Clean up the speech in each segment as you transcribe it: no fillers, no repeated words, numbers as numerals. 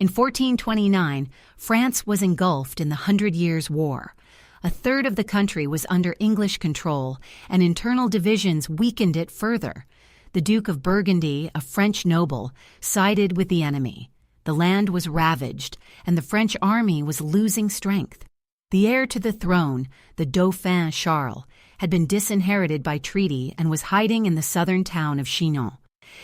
In 1429, France was engulfed in the Hundred Years' War. A third of the country was under English control, and internal divisions weakened it further. The Duke of Burgundy, a French noble, sided with the enemy. The land was ravaged, and the French army was losing strength. The heir to the throne, the Dauphin Charles, had been disinherited by treaty and was hiding in the southern town of Chinon.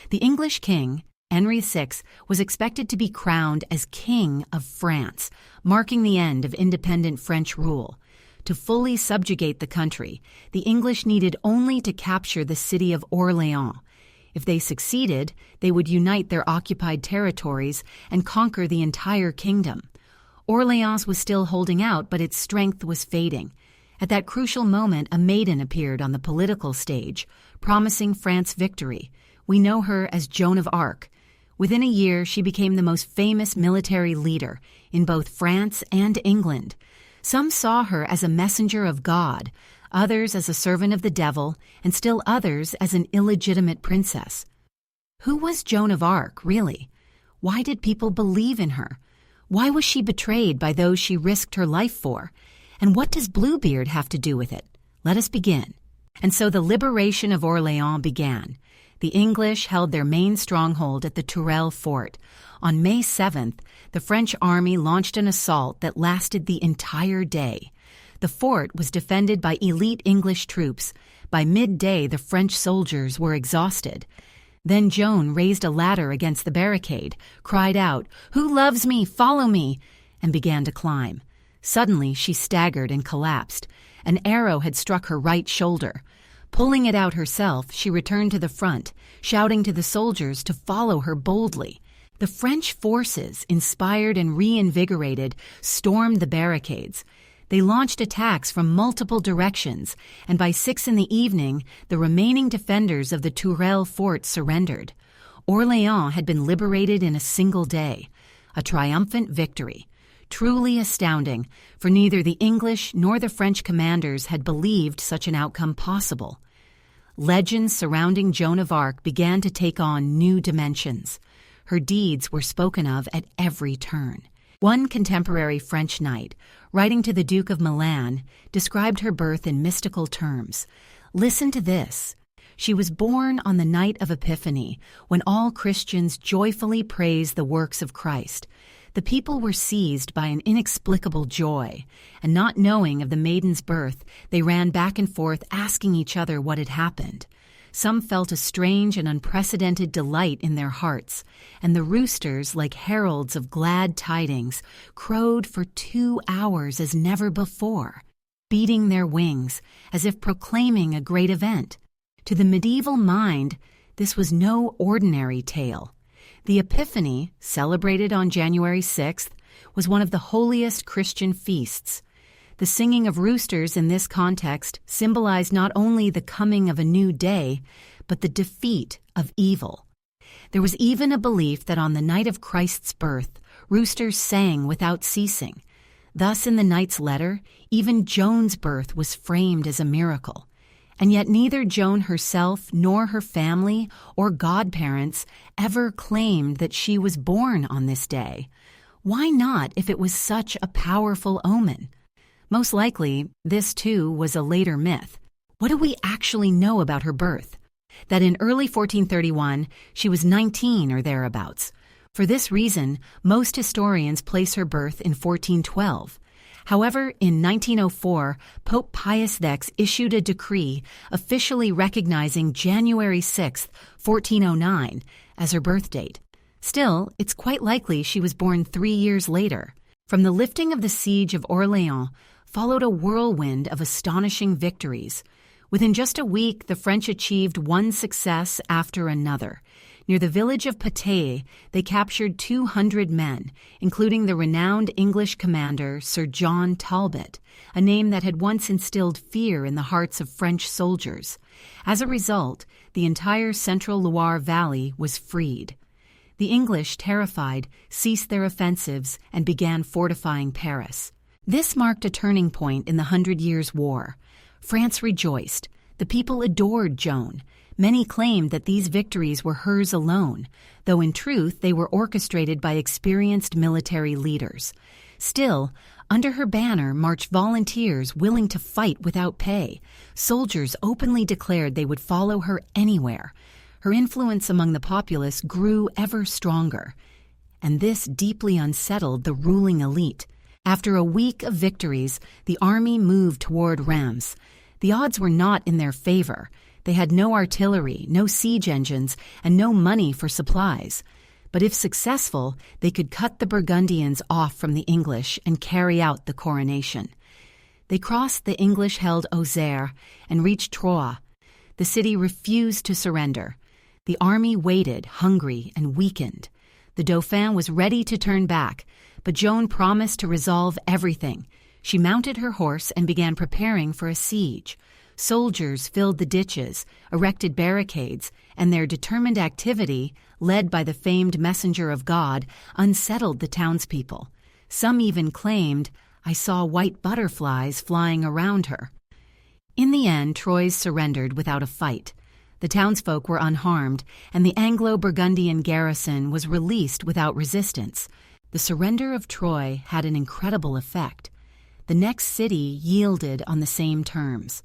The English king, Henry VI, was expected to be crowned as King of France, marking the end of independent French rule. To fully subjugate the country, the English needed only to capture the city of Orléans. If they succeeded, they would unite their occupied territories and conquer the entire kingdom. Orléans was still holding out, but its strength was fading. At that crucial moment, a maiden appeared on the political stage, promising France victory. We know her as Joan of Arc. Within a year, she became the most famous military leader in both France and England. Some saw her as a messenger of God, others as a servant of the devil, and still others as an illegitimate princess. Who was Joan of Arc, really? Why did people believe in her? Why was she betrayed by those she risked her life for? And what does Bluebeard have to do with it? Let us begin. And so the liberation of Orléans began. The English held their main stronghold at the Tourelle fort. On May 7th, the French army launched an assault that lasted the entire day. The fort was defended by elite English troops. By midday, the French soldiers were exhausted. Then Joan raised a ladder against the barricade, cried out, "Who loves me? Follow me!" and began to climb. Suddenly, she staggered and collapsed. An arrow had struck her right shoulder. Pulling it out herself, she returned to the front, shouting to the soldiers to follow her boldly. The French forces, inspired and reinvigorated, stormed the barricades. They launched attacks from multiple directions, and by 6 p.m, the remaining defenders of the Tourelle fort surrendered. Orléans had been liberated in a single day. A triumphant victory. Truly astounding, for neither the English nor the French commanders had believed such an outcome possible. Legends surrounding Joan of Arc began to take on new dimensions. Her deeds were spoken of at every turn. One contemporary French knight, writing to the Duke of Milan, described her birth in mystical terms. Listen to this. She was born on the night of Epiphany, when all Christians joyfully praise the works of Christ. The people were seized by an inexplicable joy, and not knowing of the maiden's birth, they ran back and forth asking each other what had happened. Some felt a strange and unprecedented delight in their hearts, and the roosters, like heralds of glad tidings, crowed for 2 hours as never before, beating their wings as if proclaiming a great event. To the medieval mind, this was no ordinary tale. The Epiphany, celebrated on January 6th, was one of the holiest Christian feasts. The singing of roosters in this context symbolized not only the coming of a new day, but the defeat of evil. There was even a belief that on the night of Christ's birth, roosters sang without ceasing. Thus, in the knight's letter, even Joan's birth was framed as a miracle. And yet neither Joan herself nor her family or godparents ever claimed that she was born on this day. Why not if it was such a powerful omen? Most likely, this too was a later myth. What do we actually know about her birth? That in early 1431, she was 19 or thereabouts. For this reason, most historians place her birth in 1412. However, in 1904, Pope Pius X issued a decree officially recognizing January 6, 1409, as her birth date. Still, it's quite likely she was born 3 years later. From the lifting of the siege of Orléans followed a whirlwind of astonishing victories. Within just a week, the French achieved one success after another. Near the village of Patay, they captured 200 men, including the renowned English commander Sir John Talbot, a name that had once instilled fear in the hearts of French soldiers. As a result, the entire central Loire Valley was freed. The English, terrified, ceased their offensives and began fortifying Paris. This marked a turning point in the 100 Years' War. France rejoiced. The people adored Joan. Many claimed that these victories were hers alone, though in truth they were orchestrated by experienced military leaders. Still, under her banner marched volunteers willing to fight without pay. Soldiers openly declared they would follow her anywhere. Her influence among the populace grew ever stronger, and this deeply unsettled the ruling elite. After a week of victories, the army moved toward Reims. The odds were not in their favor. They had no artillery, no siege engines, and no money for supplies. But if successful, they could cut the Burgundians off from the English and carry out the coronation. They crossed the English-held Auxerre and reached Troyes. The city refused to surrender. The army waited, hungry and weakened. The Dauphin was ready to turn back, but Joan promised to resolve everything. She mounted her horse and began preparing for a siege. Soldiers filled the ditches, erected barricades, and their determined activity, led by the famed messenger of God, unsettled the townspeople. Some even claimed, "I saw white butterflies flying around her." In the end, Troyes surrendered without a fight. The townsfolk were unharmed, and the Anglo-Burgundian garrison was released without resistance. The surrender of Troyes had an incredible effect. The next city yielded on the same terms.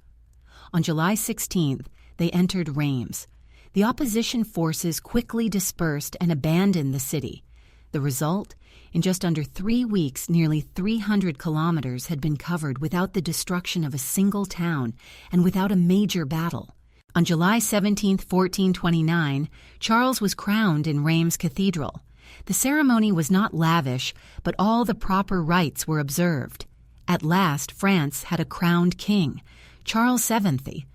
On July 16th, they entered Reims. The opposition forces quickly dispersed and abandoned the city. The result? In just under 3 weeks, nearly 300 kilometers had been covered without the destruction of a single town and without a major battle. On July 17, 1429, Charles was crowned in Reims Cathedral. The ceremony was not lavish, but all the proper rites were observed. At last, France had a crowned king, Charles VII.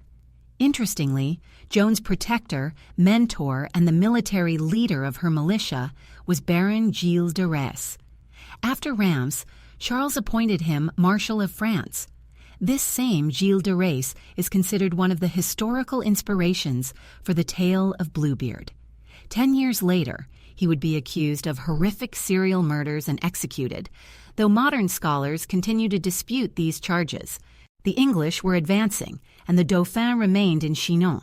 Interestingly, Joan's protector, mentor, and the military leader of her militia was Baron Gilles de Rais. After Reims, Charles appointed him Marshal of France. This same Gilles de Rais is considered one of the historical inspirations for the tale of Bluebeard. 10 years later, he would be accused of horrific serial murders and executed, though modern scholars continue to dispute these charges. The English were advancing, and the Dauphin remained in Chinon.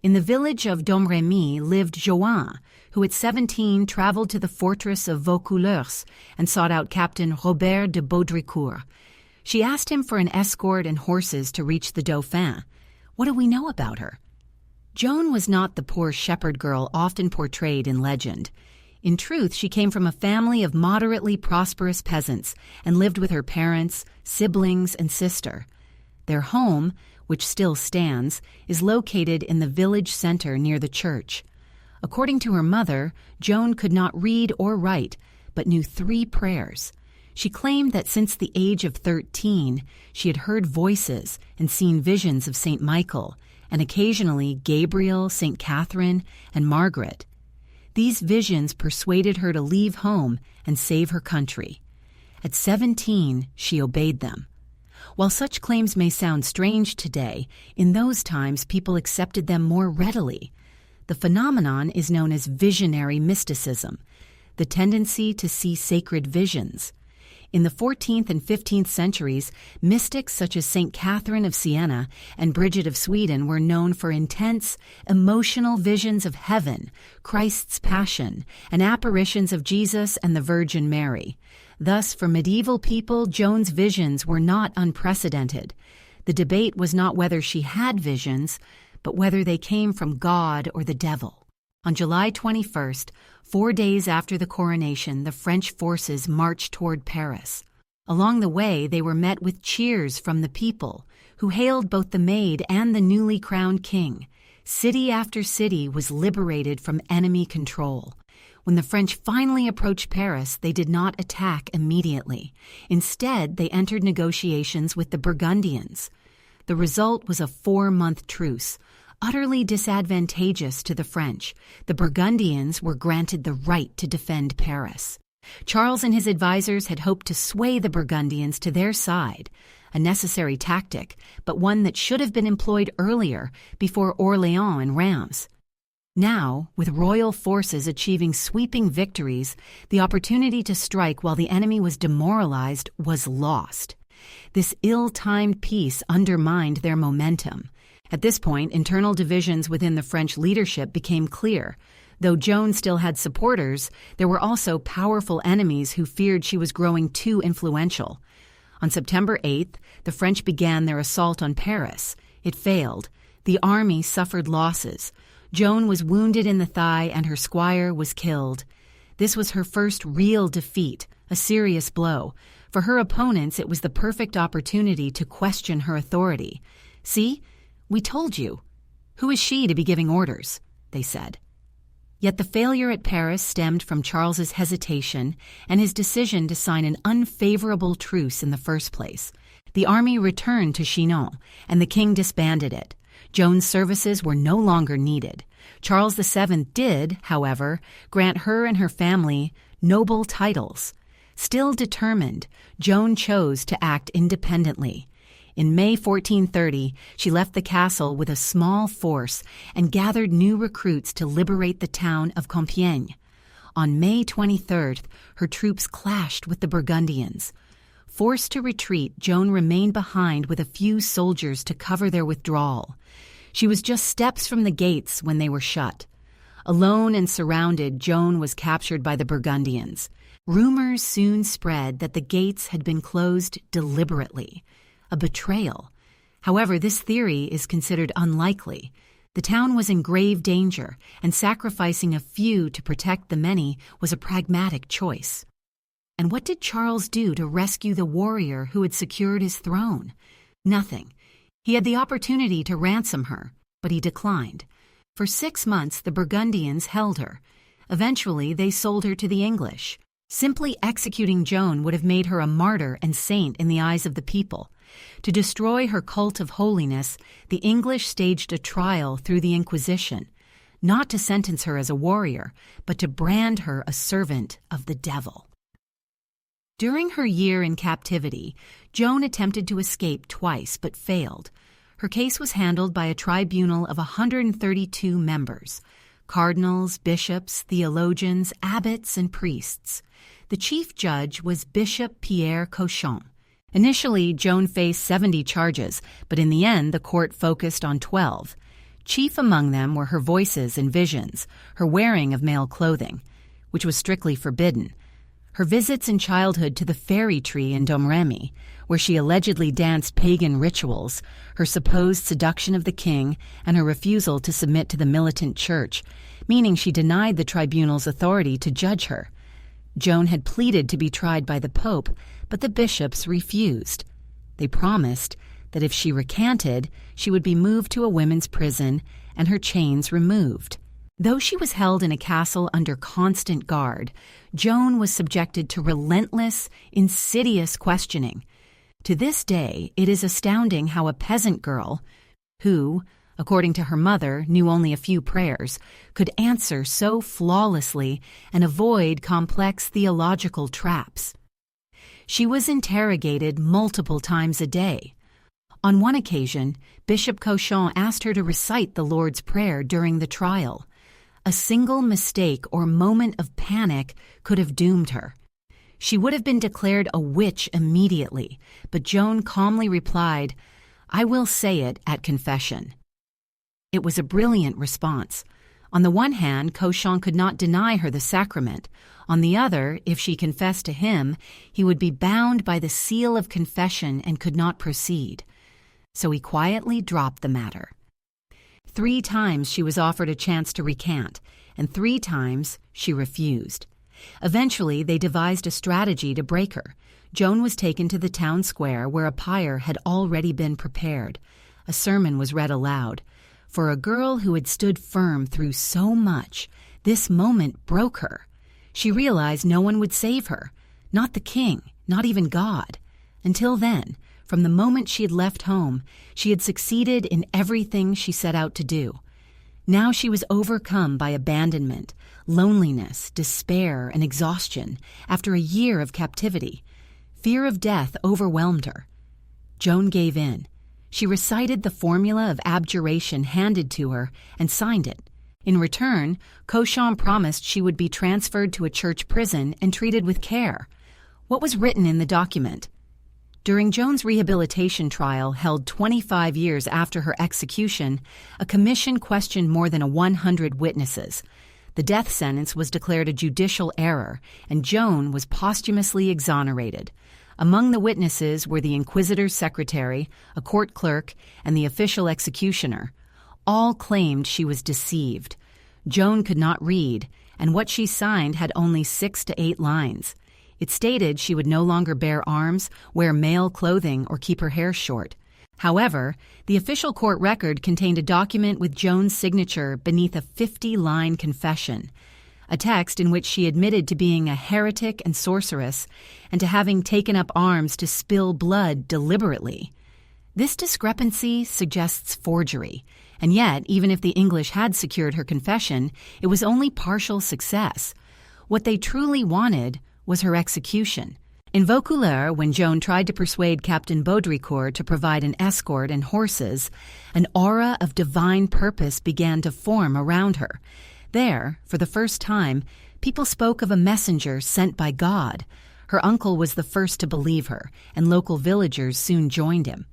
In the village of Domremy lived JOAN, who at 17 traveled to the fortress of Vaucouleurs and sought out Captain Robert de Baudricourt. She asked him for an escort and horses to reach the Dauphin. What do we know about her? Joan was not the poor shepherd girl often portrayed in legend. In truth, she came from a family of moderately prosperous peasants and lived with her parents, siblings, and sister. Their home, which still stands, is located in the village center near the church. According to her mother, Joan could not read or write, but knew 3 prayers. She claimed that since the age of 13, she had heard voices and seen visions of St. Michael, and occasionally Gabriel, St. Catherine, and Margaret. These visions persuaded her to leave home and save her country. At 17, she obeyed them. While such claims may sound strange today, in those times people accepted them more readily. The phenomenon is known as visionary mysticism, the tendency to see sacred visions. In the 14th and 15th centuries, mystics such as St. Catherine of Siena and Bridget of Sweden were known for intense, emotional visions of heaven, Christ's passion, and apparitions of Jesus and the Virgin Mary. Thus, for medieval people, Joan's visions were not unprecedented. The debate was not whether she had visions, but whether they came from God or the devil. On July 21st, 4 days after the coronation, the French forces marched toward Paris. Along the way, they were met with cheers from the people, who hailed both the maid and the newly crowned king. City after city was liberated from enemy control. When the French finally approached Paris, they did not attack immediately. Instead, they entered negotiations with the Burgundians. The result was a 4-month truce, utterly disadvantageous to the French. The Burgundians were granted the right to defend Paris. Charles and his advisors had hoped to sway the Burgundians to their side, a necessary tactic, but one that should have been employed earlier, before Orléans and Reims. Now, with royal forces achieving sweeping victories, the opportunity to strike while the enemy was demoralized was lost. This ill-timed peace undermined their momentum. At this point, internal divisions within the French leadership became clear. Though Joan still had supporters, there were also powerful enemies who feared she was growing too influential. On September 8th, the French began their assault on Paris. It failed. The army suffered losses. Joan was wounded in the thigh and her squire was killed. This was her first real defeat, a serious blow. For her opponents, it was the perfect opportunity to question her authority. "See, we told you. Who is she to be giving orders?" they said. Yet the failure at Paris stemmed from Charles's hesitation and his decision to sign an unfavorable truce in the first place. The army returned to Chinon, and the king disbanded it. Joan's services were no longer needed. Charles VII did, however, grant her and her family noble titles. Still determined, Joan chose to act independently. In May 1430, she left the castle with a small force and gathered new recruits to liberate the town of Compiègne. On May 23rd, her troops clashed with the Burgundians. Forced to retreat, Joan remained behind with a few soldiers to cover their withdrawal. She was just steps from the gates when they were shut. Alone and surrounded, Joan was captured by the Burgundians. Rumors soon spread that the gates had been closed deliberately. A betrayal. However, this theory is considered unlikely. The town was in grave danger, and sacrificing a few to protect the many was a pragmatic choice. And what did Charles do to rescue the warrior who had secured his throne? Nothing. He had the opportunity to ransom her, but he declined. For 6 months, the Burgundians held her. Eventually, they sold her to the English. Simply executing Joan would have made her a martyr and saint in the eyes of the people. To destroy her cult of holiness, the English staged a trial through the Inquisition, not to sentence her as a warrior, but to brand her a servant of the devil. During her year in captivity, Joan attempted to escape twice but failed. Her case was handled by a tribunal of 132 members: cardinals, bishops, theologians, abbots, and priests. The chief judge was Bishop Pierre Cauchon. Initially, Joan faced 70 charges, but in the end, the court focused on 12. Chief among them were her voices and visions, her wearing of male clothing, which was strictly forbidden, her visits in childhood to the fairy tree in Domremy, where she allegedly danced pagan rituals, her supposed seduction of the king, and her refusal to submit to the militant church, meaning she denied the tribunal's authority to judge her. Joan had pleaded to be tried by the Pope, but the bishops refused. They promised that if she recanted, she would be moved to a women's prison and her chains removed. Though she was held in a castle under constant guard, Joan was subjected to relentless, insidious questioning. To this day, it is astounding how a peasant girl, who, according to her mother, knew only a few prayers, could answer so flawlessly and avoid complex theological traps. She was interrogated multiple times a day. On one occasion, Bishop Cauchon asked her to recite the Lord's Prayer during the trial. A single mistake or moment of panic could have doomed her. She would have been declared a witch immediately, but Joan calmly replied, "I will say it at confession." It was a brilliant response. On the one hand, Cauchon could not deny her the sacrament. On the other, if she confessed to him, he would be bound by the seal of confession and could not proceed. So he quietly dropped the matter. 3 times she was offered a chance to recant, and 3 times she refused. Eventually, they devised a strategy to break her. Joan was taken to the town square where a pyre had already been prepared. A sermon was read aloud. For a girl who had stood firm through so much, this moment broke her. She realized no one would save her, not the king, not even God. Until then, from the moment she had left home, she had succeeded in everything she set out to do. Now she was overcome by abandonment, loneliness, despair, and exhaustion after a year of captivity. Fear of death overwhelmed her. Joan gave in. She recited the formula of abjuration handed to her and signed it. In return, Cauchon promised she would be transferred to a church prison and treated with care. What was written in the document? During Joan's rehabilitation trial, held 25 years after her execution, a commission questioned more than 100 witnesses. The death sentence was declared a judicial error, and Joan was posthumously exonerated. Among the witnesses were the inquisitor's secretary, a court clerk, and the official executioner. All claimed she was deceived. Joan could not read, and what she signed had only 6 to 8 lines. It stated she would no longer bear arms, wear male clothing, or keep her hair short. However, the official court record contained a document with Joan's signature beneath a 50-line confession, a text in which she admitted to being a heretic and sorceress and to having taken up arms to spill blood deliberately. This discrepancy suggests forgery, and yet, even if the English had secured her confession, it was only partial success. What they truly wanted was her execution. In Vaucouleurs, when Joan tried to persuade Captain Baudricourt to provide an escort and horses, an aura of divine purpose began to form around her. There, for the first time, people spoke of a messenger sent by God. Her uncle was the first to believe her, and local villagers soon joined him.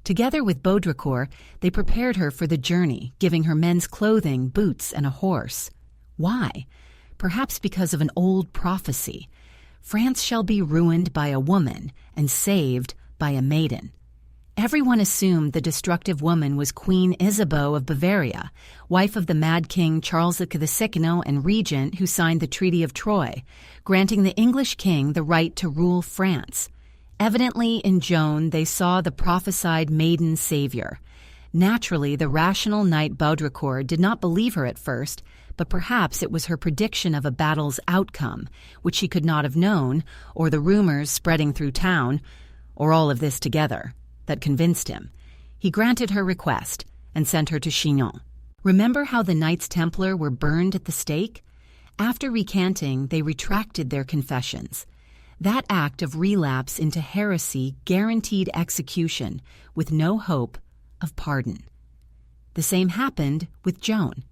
Together with Baudricourt, they prepared her for the journey, giving her men's clothing, boots, and a horse. Why? Perhaps because of an old prophecy. France shall be ruined by a woman and saved by a maiden. Everyone assumed the destructive woman was Queen Isabeau of Bavaria, wife of the mad king Charles II and regent who signed the Treaty of Troyes, granting the English king the right to rule France. Evidently, in Joan, they saw the prophesied maiden savior. Naturally, the rational knight Baudricourt did not believe her at first, but perhaps it was her prediction of a battle's outcome, which she could not have known, or the rumors spreading through town, or all of this together, that convinced him. He granted her request and sent her to Chinon. Remember how the Knights Templar were burned at the stake? After recanting, they retracted their confessions. That act of relapse into heresy guaranteed execution with no hope of pardon. The same happened with Joan.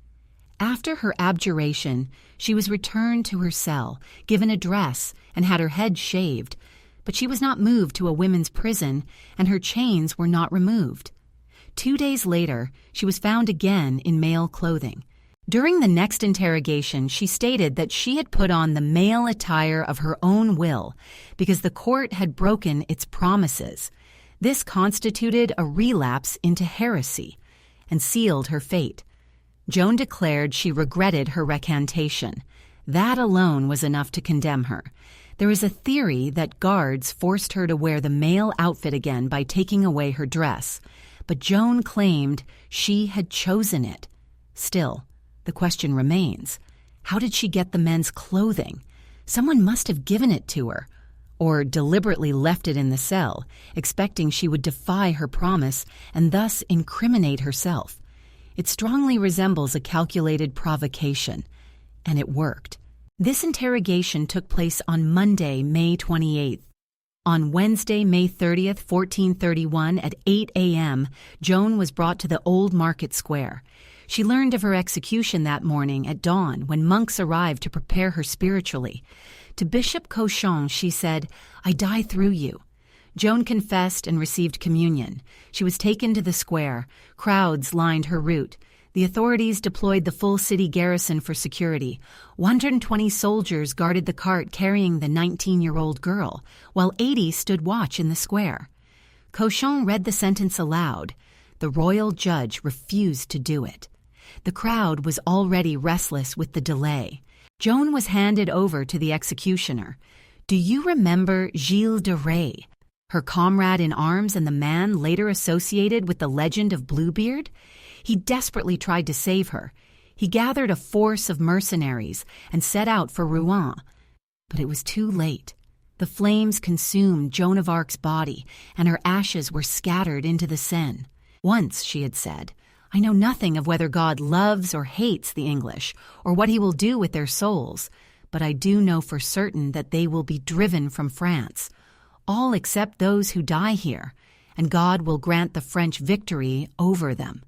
After her abjuration, she was returned to her cell, given a dress, and had her head shaved, but she was not moved to a women's prison, and her chains were not removed. 2 days later, she was found again in male clothing. During the next interrogation, she stated that she had put on the male attire of her own will because the court had broken its promises. This constituted a relapse into heresy and sealed her fate. Joan declared she regretted her recantation. That alone was enough to condemn her. There is a theory that guards forced her to wear the male outfit again by taking away her dress, but Joan claimed she had chosen it. Still, the question remains, how did she get the men's clothing? Someone must have given it to her, or deliberately left it in the cell, expecting she would defy her promise and thus incriminate herself. It strongly resembles a calculated provocation, and it worked. This interrogation took place on Monday, May 28th. On Wednesday, May 30th, 1431, at 8 a.m., Joan was brought to the Old Market Square. She learned of her execution that morning at dawn when monks arrived to prepare her spiritually. To Bishop Cauchon, she said, "I die through you." Joan confessed and received communion. She was taken to the square. Crowds lined her route. The authorities deployed the full city garrison for security. 120 soldiers guarded the cart carrying the 19-year-old girl, while 80 stood watch in the square. Cauchon read the sentence aloud. The royal judge refused to do it. The crowd was already restless with the delay. Joan was handed over to the executioner. Do you remember Gilles de Rais, her comrade in arms and the man later associated with the legend of Bluebeard? He desperately tried to save her. He gathered a force of mercenaries and set out for Rouen. But it was too late. The flames consumed Joan of Arc's body, and her ashes were scattered into the Seine. Once, she had said, "I know nothing of whether God loves or hates the English, or what he will do with their souls, but I do know for certain that they will be driven from France, all except those who die here, and God will grant the French victory over them."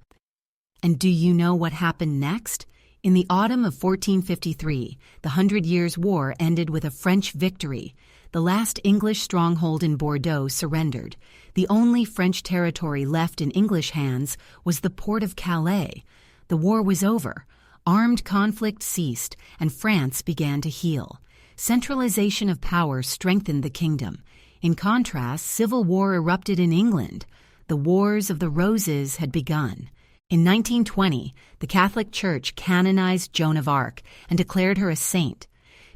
And do you know what happened next? In the autumn of 1453, the 100 Years' War ended with a French victory. the last English stronghold in Bordeaux surrendered. The only French territory left in English hands was the port of Calais. The war was over. Armed conflict ceased, and France began to heal. Centralization of power strengthened the kingdom. In contrast, civil war erupted in England. The Wars of the Roses had begun. In 1920, the Catholic Church canonized Joan of Arc and declared her a saint.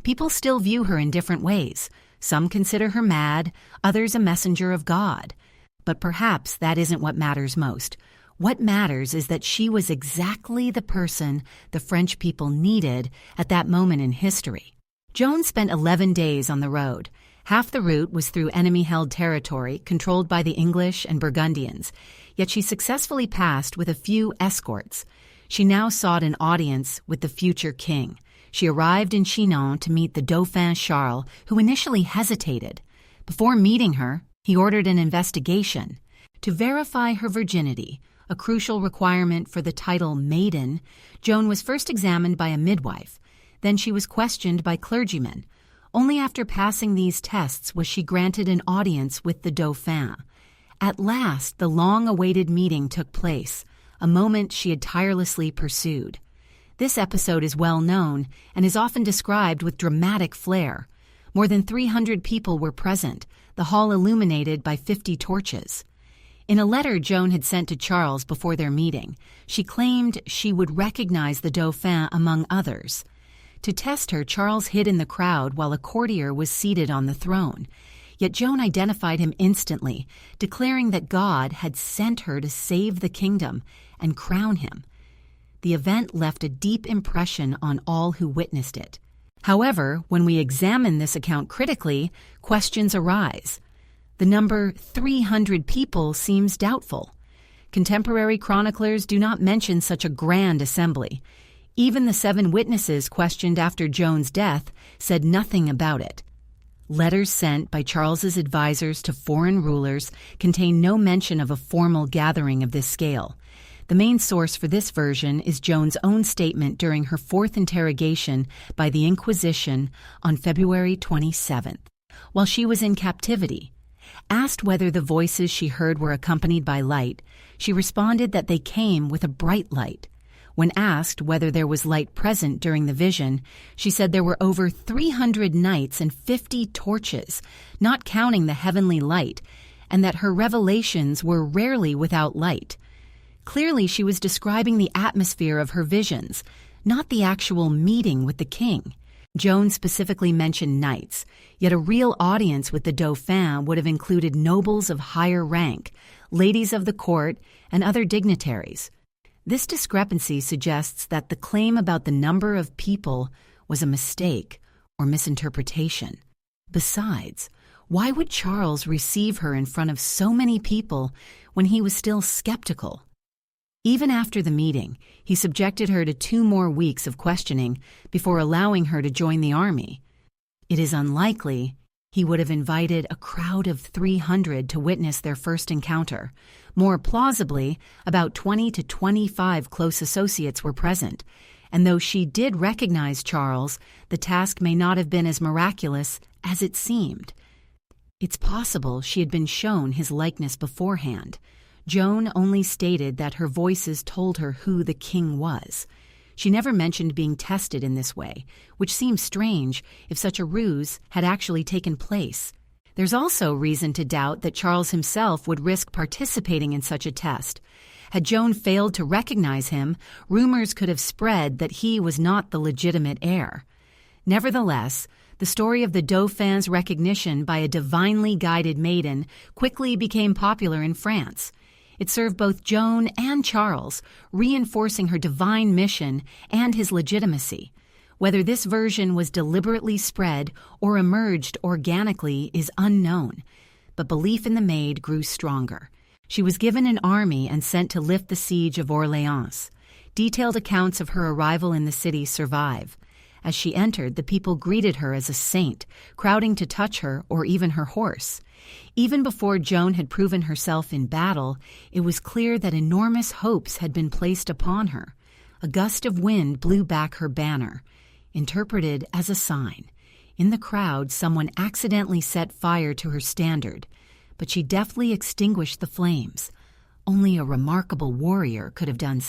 People still view her in different ways. Some consider her mad, others a messenger of God. But perhaps that isn't what matters most. What matters is that she was exactly the person the French people needed at that moment in history. Joan spent 11 days on the road. Half the route was through enemy-held territory controlled by the English and Burgundians, yet she successfully passed with a few escorts. She now sought an audience with the future king. She arrived in Chinon to meet the Dauphin Charles, who initially hesitated. Before meeting her, he ordered an investigation. To verify her virginity, a crucial requirement for the title maiden, Joan was first examined by a midwife. Then she was questioned by clergymen. Only after passing these tests was she granted an audience with the Dauphin. At last, the long-awaited meeting took place, a moment she had tirelessly pursued. This episode is well known and is often described with dramatic flair. More than 300 people were present, the hall illuminated by 50 torches. In a letter Joan had sent to Charles before their meeting, she claimed she would recognize the Dauphin among others. To test her, Charles hid in the crowd while a courtier was seated on the throne. Yet Joan identified him instantly, declaring that God had sent her to save the kingdom and crown him. The event left a deep impression on all who witnessed it. However, when we examine this account critically, questions arise. The number 300 people seems doubtful. Contemporary chroniclers do not mention such a grand assembly. Even the 7 witnesses questioned after Joan's death said nothing about it. Letters sent by Charles's advisors to foreign rulers contain no mention of a formal gathering of this scale. The main source for this version is Joan's own statement during her 4th interrogation by the Inquisition on February 27th, while she was in captivity. Asked whether the voices she heard were accompanied by light, she responded that they came with a bright light. When asked whether there was light present during the vision, she said there were over 300 knights and 50 torches, not counting the heavenly light, and that her revelations were rarely without light. Clearly, she was describing the atmosphere of her visions, not the actual meeting with the king. Joan specifically mentioned knights, yet a real audience with the Dauphin would have included nobles of higher rank, ladies of the court, and other dignitaries. This discrepancy suggests that the claim about the number of people was a mistake or misinterpretation. Besides, why would Charles receive her in front of so many people when he was still skeptical? Even after the meeting, he subjected her to 2 more weeks of questioning before allowing her to join the army. It is unlikely he would have invited a crowd of 300 to witness their first encounter. More plausibly, about 20 to 25 close associates were present, and though she did recognize Charles, the task may not have been as miraculous as it seemed. It's possible she had been shown his likeness beforehand. Joan only stated that her voices told her who the king was. She never mentioned being tested in this way, which seems strange if such a ruse had actually taken place. There's also reason to doubt that Charles himself would risk participating in such a test. Had Joan failed to recognize him, rumors could have spread that he was not the legitimate heir. Nevertheless, the story of the Dauphin's recognition by a divinely guided maiden quickly became popular in France. It served both Joan and Charles, reinforcing her divine mission and his legitimacy. Whether this version was deliberately spread or emerged organically is unknown, but belief in the maid grew stronger. She was given an army and sent to lift the siege of Orleans. Detailed accounts of her arrival in the city survive. As she entered, the people greeted her as a saint, crowding to touch her or even her horse. Even before Joan had proven herself in battle, it was clear that enormous hopes had been placed upon her. A gust of wind blew back her banner, interpreted as a sign. In the crowd, someone accidentally set fire to her standard, but she deftly extinguished the flames. Only a remarkable warrior could have done